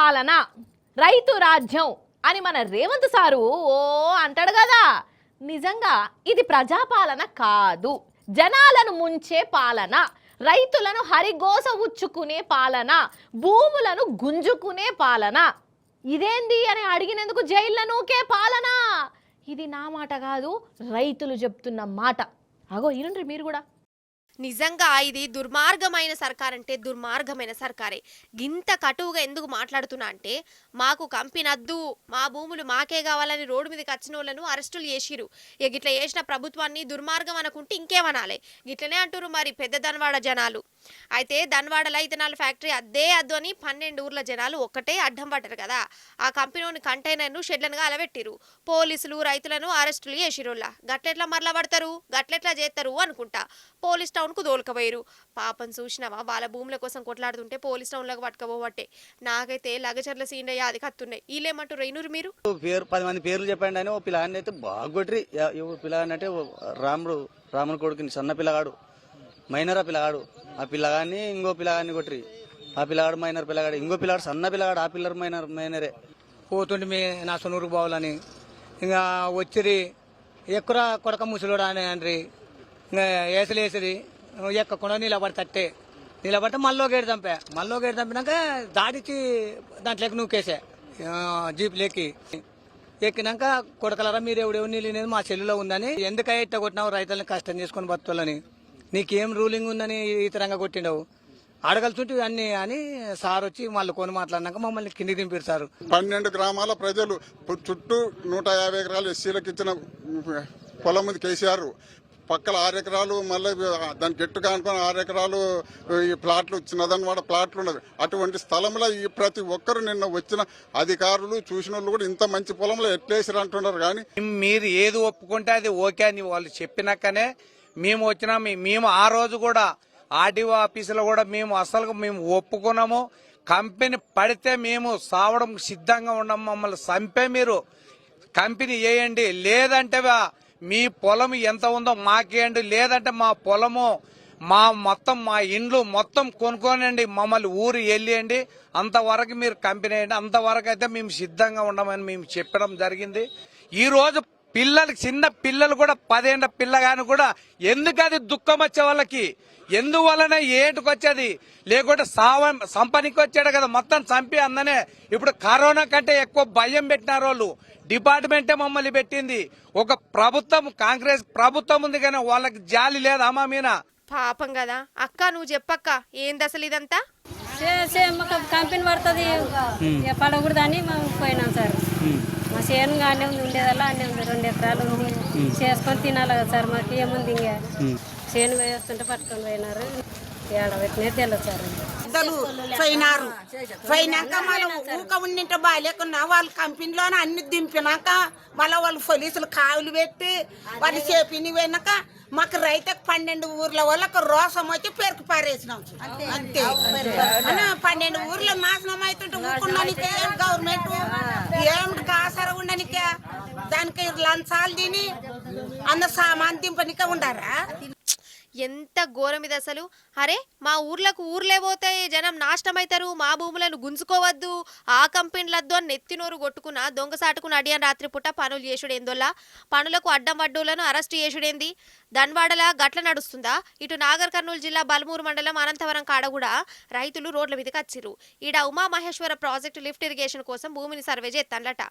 పాలన రైతు రాజ్యం అని మన రేవంత్ సారు ఓ అంటాడు కదా. నిజంగా ఇది ప్రజాపాలన కాదు, జనాలను ముంచే పాలన, రైతులను హరిగోస ఉచ్చుకునే పాలన, భూములను గుంజుకునే పాలన. ఇదేంది అని అడిగినందుకు జైళ్ళ నూకే పాలన. ఇది నా మాట కాదు, రైతులు చెప్తున్న మాట. అగో ఇనుండ్రి మీరు కూడా. నిజంగా ఇది దుర్మార్గమైన సర్కార్ అంటే దుర్మార్గమైన సర్కారే. గింత కటువుగా ఎందుకు మాట్లాడుతున్నా అంటే, మాకు కంపెనద్దు, మా భూములు మాకే కావాలని రోడ్డు మీదకి వచ్చిన వాళ్ళను అరెస్టులు చేసిరు. ఇక గిట్లా చేసిన ప్రభుత్వాన్ని దుర్మార్గం అనుకుంటే ఇంకేమనాలి. గిట్లనే అంటారు మరి పెద్ద దన్వాడ జనాలు. అయితే దన్వాడలో ఇథనాల్ ఫ్యాక్టరీ అద్దే అద్దు అని 12 ఊర్ల జనాలు ఒక్కటే అడ్డం పడ్డారు కదా. ఆ కంపెనీని కంటైనర్ను షెడ్లనుగా అలవెట్టిరు. పోలీసులు రైతులను అరెస్టులు చేసిరుల్లా. గట్లెట్లా మరలా పడతారు, గట్లెట్లా చేస్తారు అనుకుంటా పోలీస్ టౌన్కు దోలుకపోయారు. పాపం చూసినావా, వాళ్ళ భూముల కోసం కొట్లాడుతుంటే పోలీస్ టౌన్లోకి పట్టుకపోబట్టే. నాకైతే లగచర్ల సీన్ అది కత్తున్నాయి. వీళ్ళేమంటారు రైనూరు మీరు పేరు 10 మంది పేర్లు చెప్పండి అని ఓ పిల్లగాడిని అయితే బాగా కొట్టిరి. పిల్లగాడిని అంటే రాముడు కొడుకుని సన్న పిల్లగాడు, మైనర్. ఆ పిల్లగాడు ఆ పిల్లగాడిని ఇంకో పిల్లగాడిని కొట్టిరి. ఆ పిల్లగాడు మైనర్ పిల్లగాడు, ఇంకో పిల్లగాడు సన్న పిల్లగాడు, ఆ పిల్లర్ మైనరే. పోతుంటే మీ నా సొనూరుకు పోవాలని ఇంకా వచ్చిరి. ఎక్కువ కొడక ముసలోడు అని అండ్రి. ఇంకా వేసలేసిరి ఎక్కకుండా నిలబడితే మళ్ళీ గేడు చంపినాక దాడికి దాంట్లోకి నూకేసా జీప్లోకి. ఎక్కినాక కొడకలరా మీరు ఎవడెవరు నీళ్ళు మా చెల్లులో ఉందని, ఎందుకై ఇట్ట కొట్టినావు రైతులను కష్టం చేసుకొని బతుకోవాలని, నీకేం రూలింగ్ ఉందని ఇతరంగా కొట్టిండవు అడగలుచుంటే అన్ని అని సార్ వచ్చి మళ్ళీ కొని మాట్లాడినాక మమ్మల్ని కిందికి దింపారు సార్. 12 గ్రామాల ప్రజలు చుట్టూ 150 ఎకరాలు ఎస్సీలకు ఇచ్చిన పొలం ఉంది కేసీఆర్. పక్కల 6 ఎకరాలు మళ్ళీ దాని గట్టు కానుకొని 6 ఎకరాలు ఈ ప్లాట్లు చిన్నదన్నమాట ప్లాట్లు ఉన్నది. అటువంటి స్థలంలో ఈ ప్రతి ఒక్కరు నిన్న వచ్చిన అధికారులు చూసిన వాళ్ళు కూడా ఇంత మంచి పొలంలో ఎట్లేసారు అంటున్నారు. కానీ మీరు ఏది ఒప్పుకుంటే అది ఓకే అని వాళ్ళు చెప్పినాకనే మేము వచ్చినా. మేము ఆ రోజు కూడా ఆర్డీఓ ఆఫీసులో కూడా మేము ఒప్పుకున్నాము. కంపెనీ పడితే మేము సావడం సిద్ధంగా ఉన్నాము. మమ్మల్ని చంపే మీరు కంపెనీ వేయండి, లేదంటే మీ పొలం ఎంత ఉందో మాకేయండి, లేదంటే మా పొలము మా ఇండ్లు మొత్తం కొనుక్కోనండి, మమ్మల్ని ఊరు వెళ్ళేయండి, అంతవరకు మీరు కంపెనీ వేయండి, అంతవరకు అయితే మేము సిద్ధంగా ఉండమని మేము చెప్పడం జరిగింది. ఈ రోజు చిన్న పిల్లలు కూడా 10 ఏళ్ల పిల్లగాని కూడా ఎందుకు అది దుఃఖం వచ్చే వాళ్ళకి, ఎందువలన ఏటుకు వచ్చేది, లేకుంటే సంపనికి వచ్చాడు కదా మొత్తం చంపి అందనే. ఇప్పుడు కరోనా కంటే ఎక్కువ భయం పెట్టినారు వాళ్ళు. డిపార్ట్మెంటే మమ్మల్ని పెట్టింది. ఒక ప్రభుత్వం కాంగ్రెస్ ప్రభుత్వం ఉంది కానీ వాళ్ళకి జాలి లేదా మా మీద. పాపం కదా అక్క, నువ్వు చెప్పక్క ఏంది అసలు ఇదంతా. కంపెనీ పడుతుంది పడకూడదు అని మేము పోయినాం సార్. మా చేను అన్నీ ఉండేదల్లా అన్నీ ఉంది, 2 ఎకరాలు ఉంది, చేసుకొని తినాలి కదా సార్. మాకు ఏముంది ఇంకా చేను వేస్తుంటే పట్టుకొని పోయినారు. ఏడబెట్టినే తెలియదు సార్. పోయినాక మళ్ళీ ఊక ఉండింటే బాగాలేకున్నా వాళ్ళు కంపెనీలోనే అన్ని దింపినాక మళ్ళీ వాళ్ళు పోలీసులు కావులు పెట్టి వాళ్ళు చేపిని పోయినాక మాకు రైతుకు 12 ఊర్ల వాళ్ళకు రోసం వచ్చి పేరుకు పారేసినాం అంతే. 12 ఊర్ల నాశనం అవుతుంటే ఊకున్నానికే గవర్నమెంట్ ఏమిటి కాసార ఉండనికే దానికి లంచాలు తిని అంత సామాన్ దింపనికే ఉండారా. ఎంత ఘోరం ఇది అసలు. అరే మా ఊర్లకు ఊర్లే పోతాయి, జనం నాశనం అవుతారు, మా భూములను గుంజుకోవద్దు, ఆ కంపెనీలద్దు అని నెత్తినోరు కొట్టుకున్న దొంగసాటుకున్న అడియన్ రాత్రిపూట పనులు చేసుడేందోలా, పనులకు అడ్డం పడ్డోళ్లను అరెస్టు చేసుడేంది. దన్వాడల గట్ల నడుస్తుందా. ఇటు నాగర్ కర్నూలు జిల్లా బల్మూరు మండలం అనంతవరం కాడ కూడా రైతులు రోడ్ల మీదకి వచ్చిర్రు. ఈడ ఉమామహేశ్వర ప్రాజెక్టు లిఫ్ట్ ఇరిగేషన్ కోసం భూమిని సర్వే చేస్తానట.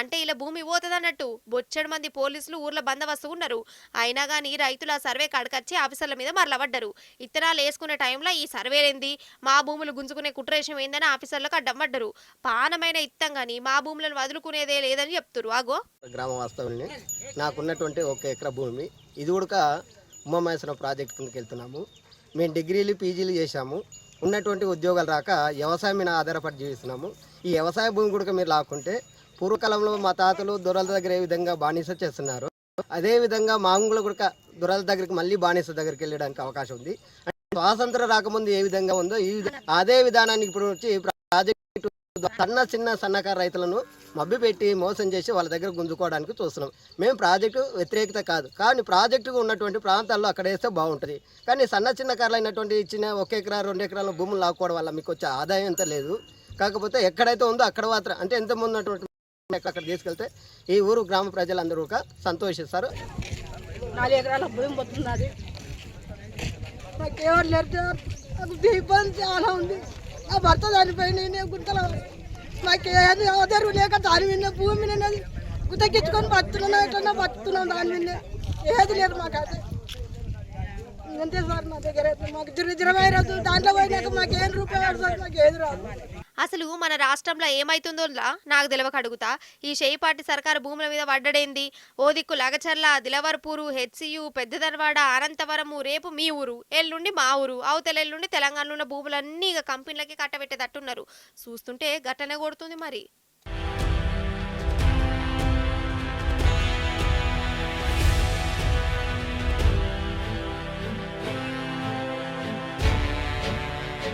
అంటే ఇలా భూమి పోతుందన్నట్టు బొచ్చెడు మంది పోలీసులు ఊర్ల బందోబస్తు ఉన్నారు. అయినా కానీ రైతులు ఆ సర్వే కాడకొచ్చి ఆఫీసర్ల మీద మరలబడ్డారు. ఇత్తనాలు వేసుకునే టైంలో ఈ సర్వేలేంది, మా భూములు గుంజుకునే కుట్రేషం ఏందని ఆఫీసర్లకు అడ్డం పడ్డారు. పానమైన ఇత్తం గాని మా భూములను వదులుకునేదే లేదని చెప్తారు. ఆగో గ్రామ వాస్తవుల్ని నాకున్నటువంటి 1 ఎకరా భూమి ఇది కూడా ఉమామహేశ్వరం ప్రాజెక్ట్ కిందకి వెళ్తున్నాము. మేము డిగ్రీలు పీజీలు చేశాము. ఉన్నటువంటి ఉద్యోగాలు రాక వ్యవసాయం మీద ఆధారపడి జీవిస్తున్నాము. ఈ వ్యవసాయ భూమి కూడా మీరు లాక్కుంటే పూర్వకాలంలో మా తాతలు దొరల దగ్గర ఏ విధంగా బానిస చేస్తున్నారు, అదేవిధంగా మాంగులు కూడా దొరల దగ్గరికి మళ్ళీ బానిస దగ్గరికి వెళ్ళడానికి అవకాశం ఉంది. స్వాతంత్రం రాకముందు ఏ విధంగా ఉందో అదే విధానానికి ఇప్పుడు వచ్చి ప్రాజెక్టు సన్నకారు రైతులను మభ్య పెట్టి మోసం చేసి వాళ్ళ దగ్గర గుంజుకోవడానికి చూస్తున్నాం. మేము ప్రాజెక్టు వ్యతిరేకత కాదు, కానీ ప్రాజెక్టుకు ఉన్నటువంటి ప్రాంతాల్లో అక్కడ వేస్తే బాగుంటుంది. కానీ చిన్నకారులు అయినటువంటి ఇచ్చిన 1 ఎకరా 2 ఎకరాల భూములు లాక్కోవడం వల్ల మీకు వచ్చే ఆదాయం ఎంత లేదు. కాకపోతే ఎక్కడైతే ఉందో అక్కడ మాత్రం అంటే ఎంతమంది ఉన్నటువంటి అక్కడ తీసుకెళ్తే ఈ ఊరు గ్రామ ప్రజలందరూ ఒక సంతోషిస్తారు. 4 ఎకరాల భూమి పోతున్నది. నాకెవరు లేరు సార్. నాకు ఇబ్బంది చాలా ఉంది. నా భర్త చనిపోయింది, నేను గుంతలో నాకు ఏది ఆధారం లేక దాని మీద భూమి అనేది గుతకెచ్చుకొని బతుకుతున్నా ఎట్లన్నా బతుకుతున్నాం. దాని మీద ఏది లేదు మాకు. అయితే అంతే సార్. మా దగ్గర అయితే మాకు దురిద్రమైన దాంట్లో పోయినాక మాకు ఏం రూపాయలు సార్, మాకు ఏది రాదు. అసలు మన రాష్ట్రంలో ఏమైతుందో నాకు తెలియక అడుగుతా. ఈ షేయిపాటి సర్కారు భూముల మీద పడ్డడేంది? ఓ దిక్కు లగచర్ల, దిలవర్పూరు, హెచ్సియు, పెద్దదర్వాడ, అనంతవరము, రేపు మీ ఊరు, ఎల్లుండి మా ఊరు, అవతల ఎల్లుండి తెలంగాణలో ఉన్న భూములన్నీ ఇక కంపెనీలకి కట్టబెట్టేటట్టున్నారు. చూస్తుంటే గట్టనే కొడుతుంది మరి.